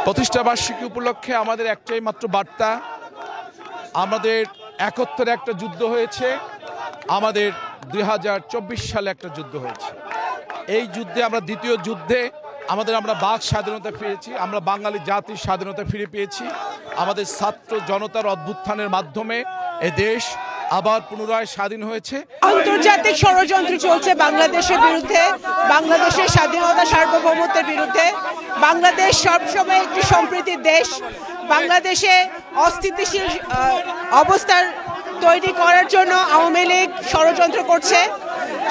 প্রতিষ্ঠা বার্ষিকী উপলক্ষে আমাদের একটাই মাত্র বার্তা, আমাদের ৭১ একটা যুদ্ধ হয়েছে, আমাদের ২০২৪ সালে একটা যুদ্ধ হয়েছে। এই যুদ্ধে আমরা দ্বিতীয় যুদ্ধে আমরা বাক স্বাধীনতা পেয়েছি, আমরা বাঙালি জাতির স্বাধীনতা ফিরে পেয়েছি। আমাদের ছাত্র জনতার অভ্যুত্থানের মাধ্যমে এ দেশ আবার পুনরায় স্বাধীন হয়েছে। আন্তর্জাতিক ষড়যন্ত্র চলছে বাংলাদেশের বিরুদ্ধে, বাংলাদেশের স্বাধীনতা সার্বভৌমত্বের বিরুদ্ধে। বাংলাদেশ সবসময় একটি সম্প্রীতির দেশ। বাংলাদেশে অস্থিতিশীল অবস্থার তৈরি করার জন্য আওয়ামী লীগ ষড়যন্ত্র করছে,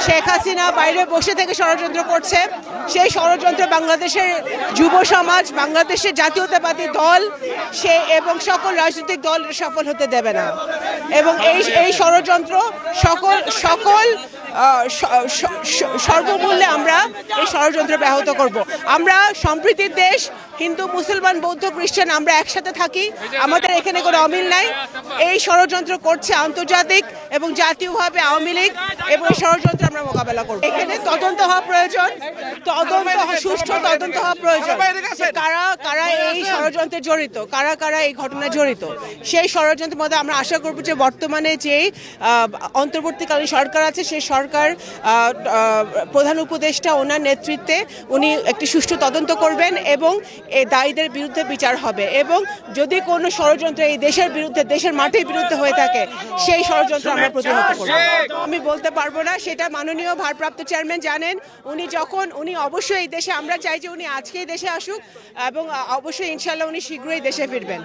শেখ হাসিনা বাইরে বসে থেকে ষড়যন্ত্র করছে। সেই ষড়যন্ত্র বাংলাদেশের যুব সমাজ, বাংলাদেশের জাতীয়তাবাদী দল এবং সকল রাজনৈতিক দল সফল হতে দেবে না। এবং এই ষড়যন্ত্র সকল সর্বমূল্যে আমরা এই ষড়যন্ত্র ব্যাহত করব। আমরা সম্প্রীতির দেশ, হিন্দু মুসলমান বৌদ্ধ খ্রিস্টান আমরা একসাথে থাকি, আমাদের এখানে কোনো অমিল নাই। এই ষড়যন্ত্র করছে আন্তর্জাতিক এবং জাতীয়ভাবে আওয়ামী লীগ, এবং এই ষড়যন্ত্র আমরা মোকাবেলা করব। এখানে তদন্ত হওয়া প্রয়োজন, সুষ্ঠু তদন্ত হওয়া প্রয়োজন। কারা এই ষড়যন্ত্রে জড়িত, কারা এই ঘটনায় জড়িত, সেই ষড়যন্ত্রের মধ্যে আমরা আশা করব যে বর্তমানে যেই অন্তর্বর্তীকালীন সরকার আছে, সেই সরকার প্রধান উপদেষ্টা ওনার নেতৃত্বে উনি একটি সুষ্ঠু তদন্ত করবেন এবং এই দায়ীদের বিরুদ্ধে বিচার হবে। এবং যদি কোনো ষড়যন্ত্র এই দেশের বিরুদ্ধে, দেশের মাটির বিরুদ্ধে হয়ে থাকে, সেই ষড়যন্ত্র আমরা প্রতিহত করব। আমি বলতে পারবো না, সেটা মাননীয় ভারপ্রাপ্ত চেয়ারম্যান জানেন। উনি অবশ্যই এই দেশে, আমরা চাই যে উনি আজকেই দেশে আসুক এবং অবশ্যই ইনশাল্লাহ উনি শীঘ্রই দেশে ফিরবেন।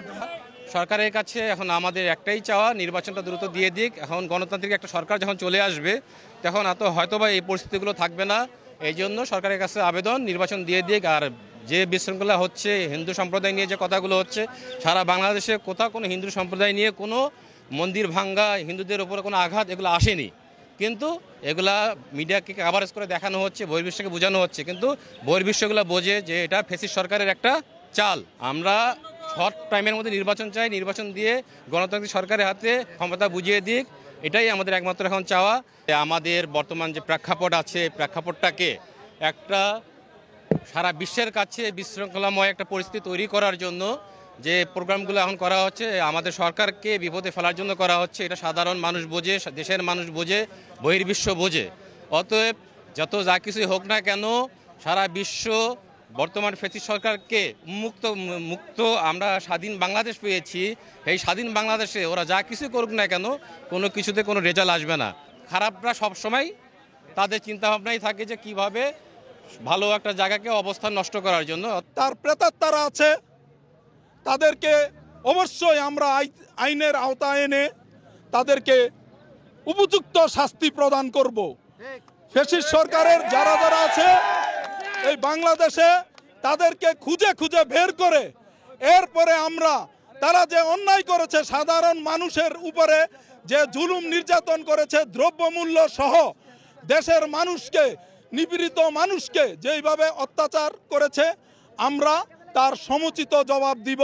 সরকারের কাছে এখন আমাদের একটাই চাওয়া, নির্বাচনটা দ্রুত দিয়ে দিক। এখন গণতান্ত্রিক একটা সরকার যখন চলে আসবে, তখন হয়তোবা এই পরিস্থিতিগুলো থাকবে না। এই জন্য সরকারের কাছে আবেদন, নির্বাচন দিয়ে দিক। আর যে বিশৃঙ্খলা হচ্ছে, হিন্দু সম্প্রদায় নিয়ে যে কথাগুলো হচ্ছে, সারা বাংলাদেশে কোথাও কোনো হিন্দু সম্প্রদায় নিয়ে কোনো মন্দির ভাঙ্গা, হিন্দুদের ওপরে কোনো আঘাত এগুলো আসেনি। কিন্তু এগুলা মিডিয়াকে কভারেজ করে দেখানো হচ্ছে, বহির্বিশ্বকে বোঝানো হচ্ছে, কিন্তু বহির্বিশ্বগুলো বোঝে যে এটা ফ্যাসিস্ট সরকারের একটা চাল। আমরা শর্ট টাইমের মধ্যে নির্বাচন চাই, নির্বাচন দিয়ে গণতান্ত্রিক সরকারের হাতে ক্ষমতা বুঝিয়ে দিক, এটাই আমাদের একমাত্র এখন চাওয়া। আমাদের বর্তমান যে প্রেক্ষাপট আছে, প্রেক্ষাপটটাকে একটা সারা বিশ্বের কাছে বিশৃঙ্খলাময় একটা পরিস্থিতি তৈরি করার জন্য যে প্রোগ্রামগুলো এখন করা হচ্ছে, আমাদের সরকারকে বিপদে ফেলার জন্য করা হচ্ছে। এটা সাধারণ মানুষ বোঝে, দেশের মানুষ বোঝে, বহির্বিশ্ব বোঝে। অতএব যা কিছুই হোক না কেন, সারা বিশ্ব বর্তমান ফ্যাসিস্ট সরকারকে মুক্ত আমরা স্বাধীন বাংলাদেশ পেয়েছি। এই স্বাধীন বাংলাদেশে ওরা যা কিছু করুক না কেন, কোনো কিছুতে কোনো রেজাল্ট আসবে না। খারাপরা সবসময় তাদের চিন্তাভাবনাই থাকে যে কিভাবে ভালো একটা জায়গাকে অবস্থান নষ্ট করার জন্য। তার প্রেতাত্মারা আছে, তাদেরকে অবশ্যই আমরা আইনের আওতায় এনে তাদেরকে উপযুক্ত শাস্তি প্রদান করব। ফ্যাসিস্ট সরকারের যারা আছে এই বাংলাদেশে, তাদেরকে খুঁজে খুঁজে বের করে এরপরে আমরা তারা যে অন্যায় করেছে, সাধারণ মানুষের উপরে যে জুলুম নির্যাতন করেছে, দ্রব্যমূল্য সহ দেশের মানুষকে, নিপীড়িত মানুষকে যেইভাবে অত্যাচার করেছে, আমরা তার সমুচিত জবাব দিব।